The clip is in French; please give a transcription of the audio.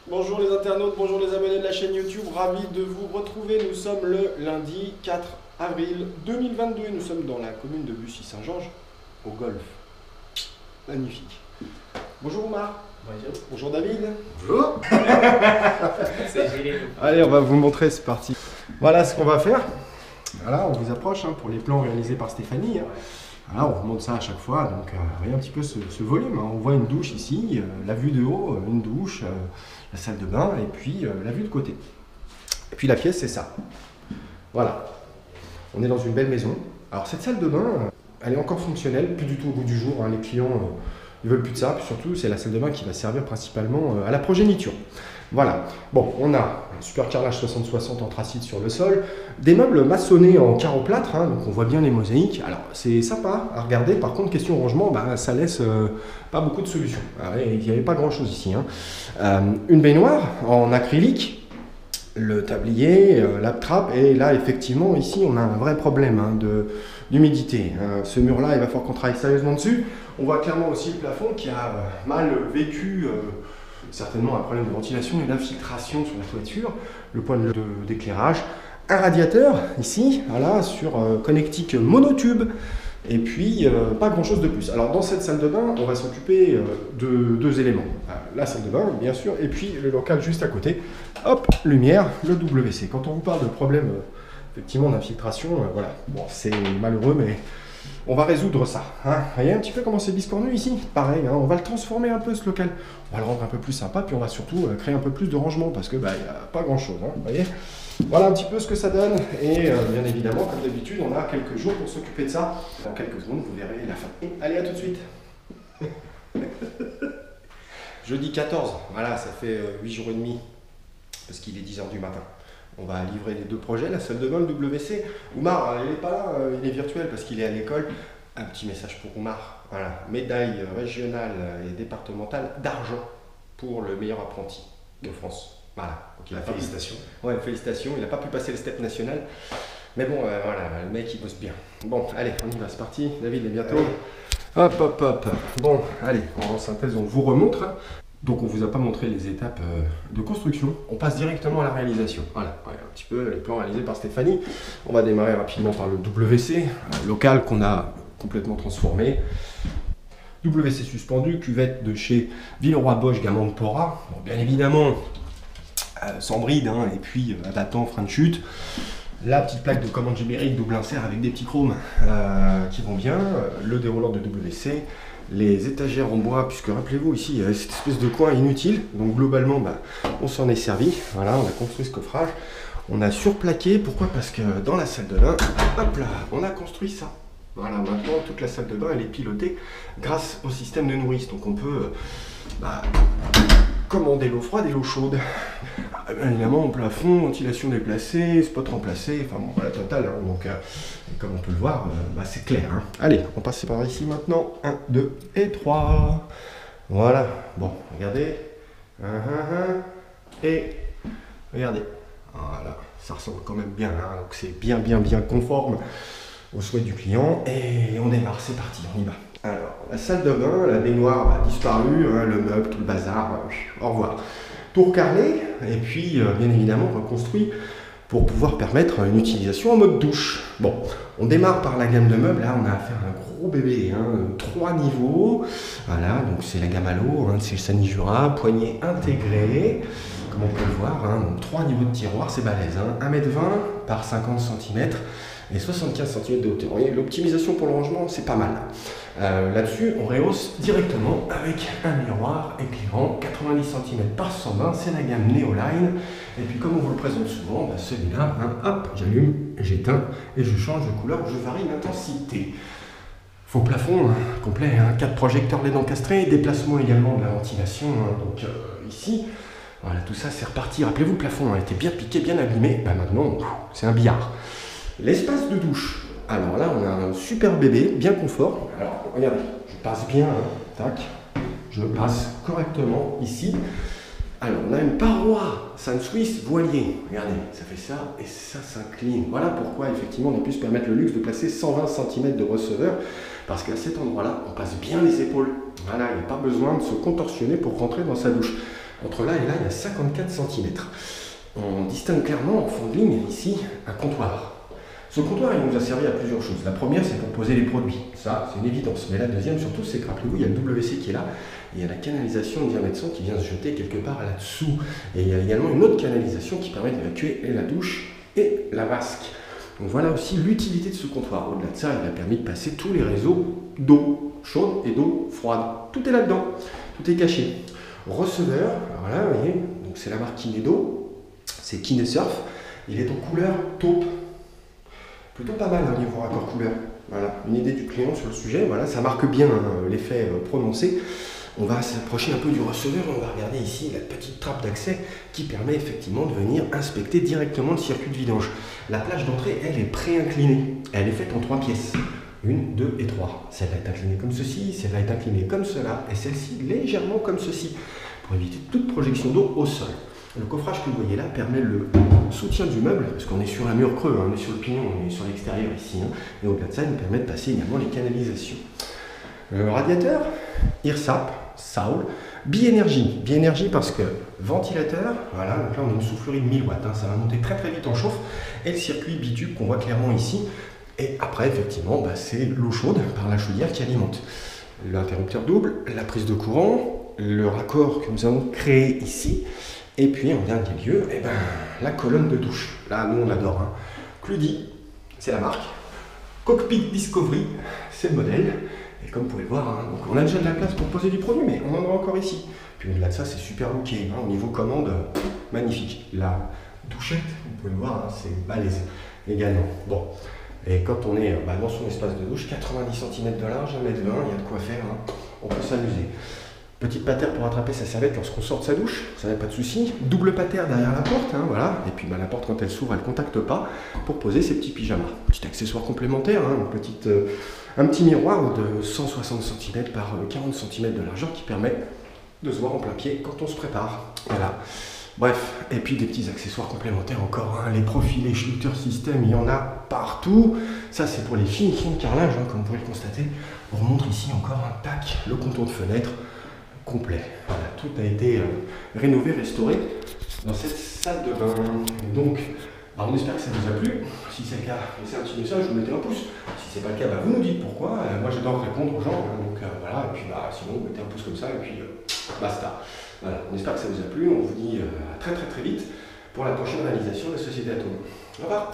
Bonjour les internautes, bonjour les abonnés de la chaîne YouTube, ravi de vous retrouver. Nous sommes le lundi 4 avril 2022 et nous sommes dans la commune de Bussy-Saint-Georges, au golf. Magnifique. Bonjour Omar. Bonjour. Bonjour David. Bonjour. Allez, on va vous montrer, c'est parti. Voilà ce qu'on va faire. Voilà, on vous approche pour les plans réalisés par Stéphanie. Voilà, on vous montre ça à chaque fois, donc voyez un petit peu ce volume. On voit une douche ici, la vue de haut, une douche, la salle de bain et puis la vue de côté. Et puis la pièce, c'est ça. Voilà. On est dans une belle maison. Alors cette salle de bain, elle est encore fonctionnelle, plus du tout au goût du jour. Les clients, ils veulent plus de ça. Puis surtout, c'est la salle de bain qui va servir principalement à la progéniture. Voilà. Bon, on a un super carrelage 60-60 anthracite sur le sol, des meubles maçonnés en carreau plâtre, donc on voit bien les mosaïques. Alors c'est sympa à regarder. Par contre, question rangement, ça laisse pas beaucoup de solutions. Il n'y avait pas grand chose ici. Une baignoire en acrylique, le tablier, la trappe, et là effectivement ici on a un vrai problème d'humidité. Ce mur-là, il va falloir qu'on travaille sérieusement dessus. On voit clairement aussi le plafond qui a mal vécu. Certainement un problème de ventilation et d'infiltration sur la toiture, le point d'éclairage, un radiateur ici, voilà, sur connectique monotube, et puis pas grand chose de plus. Alors dans cette salle de bain, on va s'occuper de deux éléments. La salle de bain, bien sûr, et puis le local juste à côté. Hop, lumière, le WC. Quand on vous parle de problème effectivement d'infiltration, voilà, bon, c'est malheureux, mais on va résoudre ça. Vous voyez un petit peu comment c'est biscornu ici. Pareil, on va le transformer un peu ce local. On va le rendre un peu plus sympa, puis on va surtout créer un peu plus de rangement parce que il n'y a pas grand chose. Vous voyez, voilà un petit peu ce que ça donne. Et bien évidemment, comme d'habitude, on a quelques jours pour s'occuper de ça. Dans quelques secondes, vous verrez la fin. Allez, à tout de suite. Jeudi 14, voilà, ça fait 8 jours et demi parce qu'il est 10h du matin. On va livrer les deux projets, la salle de bain, le WC. Oumar, il n'est pas là, il est virtuel parce qu'il est à l'école. Un petit message pour Oumar. Voilà, médaille régionale et départementale d'argent pour le meilleur apprenti de France. Voilà. Donc Félicitations. Ouais, félicitations. Il n'a pas pu passer le step national. Mais bon, voilà, le mec il bosse bien. Bon, allez, on y va, c'est parti. David, à bientôt. Hop, hop, hop. Bon, allez, en synthèse, on vous remontre. Donc on ne vous a pas montré les étapes de construction, on passe directement à la réalisation. Voilà, un petit peu les plans réalisés par Stéphanie. On va démarrer rapidement par le WC, local qu'on a complètement transformé. WC suspendu, cuvette de chez Villeroy-Bosch, gamme Pora. Bon, bien évidemment, sans bride, et puis abattant, frein de chute. La petite plaque de commande générique double insert avec des petits chromes qui vont bien. Le déroulant de WC. Les étagères en bois, puisque rappelez-vous ici il y a cette espèce de coin inutile, donc globalement on s'en est servi, voilà, on a construit ce coffrage, on a surplaqué, pourquoi? Parce que dans la salle de bain, hop là, on a construit ça. Voilà, maintenant toute la salle de bain elle est pilotée grâce au système de nourrice, donc on peut commander l'eau froide et l'eau chaude. Bien évidemment, plafond, ventilation déplacée, spot remplacé, enfin bon, voilà, total. Donc, comme on peut le voir, c'est clair. Allez, on passe par ici maintenant. 1, 2 et 3. Voilà. Bon, regardez. Et regardez. Voilà, ça ressemble quand même bien. Donc, c'est bien conforme au souhait du client. Et on démarre, c'est parti, on y va. Alors, la salle de bain, la baignoire a disparu, le meuble, tout le bazar, au revoir. Tout recarrelé, et puis bien évidemment reconstruit pour pouvoir permettre une utilisation en mode douche. Bon, on démarre par la gamme de meubles, là on a affaire à un gros bébé, 3 niveaux, voilà, donc c'est la gamme à l'eau, c'est le Sanijura, poignée intégrée, comme on peut le voir, donc 3 niveaux de tiroirs, c'est balèze, 1,20 m par 50 cm et 75 cm de hauteur. Vous voyez, l'optimisation pour le rangement, c'est pas mal. Là-dessus, on rehausse directement avec un miroir éclairant 90 cm par 120, c'est la gamme Neoline. Et puis comme on vous le présente souvent, celui-là, hop, j'allume, j'éteins et je change de couleur, je varie l'intensité. Faux plafond complet, 4 projecteurs LED encastrés, déplacement également de la ventilation, donc ici, voilà, tout ça c'est reparti. Rappelez-vous, le plafond a été bien piqué, bien abîmé, maintenant c'est un billard. L'espace de douche. Alors là, on a un super bébé, bien confort. Alors, regardez, je passe bien, tac, je passe correctement ici. Alors, on a une paroi San Suisse voilier. Regardez, ça fait ça et ça s'incline. Voilà pourquoi, effectivement, on a pu se permettre le luxe de placer 120 cm de receveur. Parce qu'à cet endroit-là, on passe bien les épaules. Voilà, il n'y a pas besoin de se contorsionner pour rentrer dans sa douche. Entre là et là, il y a 54 cm. On distingue clairement en fond de ligne ici un comptoir. Ce comptoir, il nous a servi à plusieurs choses. La première, c'est pour poser les produits. Ça, c'est une évidence. Mais la deuxième, surtout, c'est que rappelez-vous, il y a le WC qui est là. Et il y a la canalisation de diamètre 100 qui vient se jeter quelque part là-dessous. Et il y a également une autre canalisation qui permet d'évacuer la douche et la vasque. Donc voilà aussi l'utilité de ce comptoir. Au-delà de ça, il a permis de passer tous les réseaux d'eau chaude et d'eau froide. Tout est là-dedans. Tout est caché. Receveur, alors là, vous voyez, donc c'est la marque Kinedo. C'est Kinesurf. Il est en couleur taupe. Plutôt pas mal au niveau raccord couleur. Voilà, une idée du client sur le sujet. Voilà, ça marque bien l'effet prononcé. On va s'approcher un peu du receveur et on va regarder ici la petite trappe d'accès qui permet effectivement de venir inspecter directement le circuit de vidange. La plage d'entrée, elle est pré-inclinée. Elle est faite en 3 pièces. 1, 2 et 3. Celle-là est inclinée comme ceci, celle-là est inclinée comme cela et celle-ci légèrement comme ceci pour éviter toute projection d'eau au sol. Le coffrage que vous voyez là permet le soutien du meuble, parce qu'on est sur un mur creux, on est sur le pignon, on est sur l'extérieur ici, et au-delà de ça, il nous permet de passer également les canalisations. Le radiateur, IRSAP, Saul, Bi-énergie. Bi-énergie parce que ventilateur, voilà, donc là on a une soufflerie de 1000 watts, ça va monter très très vite en chauffe, et le circuit bitube qu'on voit clairement ici, et après effectivement, c'est l'eau chaude par la chaudière qui alimente. L'interrupteur double, la prise de courant, le raccord que nous avons créé ici, et puis en dernier lieu, la colonne de douche. Là, nous on adore. Cludy, c'est la marque. Cockpit Discovery, c'est le modèle. Et comme vous pouvez le voir, donc on a déjà de la place pour poser du produit, mais on en aura encore ici. Puis au-delà de ça, c'est super looké. Au niveau commande, magnifique. La douchette, vous pouvez le voir, c'est balèze également. Bon. Et quand on est dans son espace de douche, 90 cm de large, 1,20 m, il y a de quoi faire. On peut s'amuser. Petite patère pour attraper sa serviette lorsqu'on sort de sa douche, ça n'a pas de souci. Double patère derrière la porte, voilà. Et puis la porte quand elle s'ouvre, elle ne contacte pas pour poser ses petits pyjamas. Petit accessoire complémentaire, un petit miroir de 160 cm par 40 cm de largeur qui permet de se voir en plein pied quand on se prépare. Voilà. Bref, et puis des petits accessoires complémentaires encore, les profilés Schluter System, il y en a partout. Ça c'est pour les finitions de carrelage, comme vous pouvez le constater. On remonte ici encore un tac, le contour de fenêtre complet. Voilà, tout a été rénové, restauré dans cette salle de bain. Donc, on espère que ça vous a plu. Si c'est le cas, laissez un petit message, vous mettez un pouce. Si c'est pas le cas, vous nous dites pourquoi. Moi j'adore répondre aux gens, donc voilà, et puis sinon vous mettez un pouce comme ça, et puis basta. Voilà, on espère que ça vous a plu. On vous dit à très très très vite pour la prochaine réalisation de la Société Atome. Au revoir.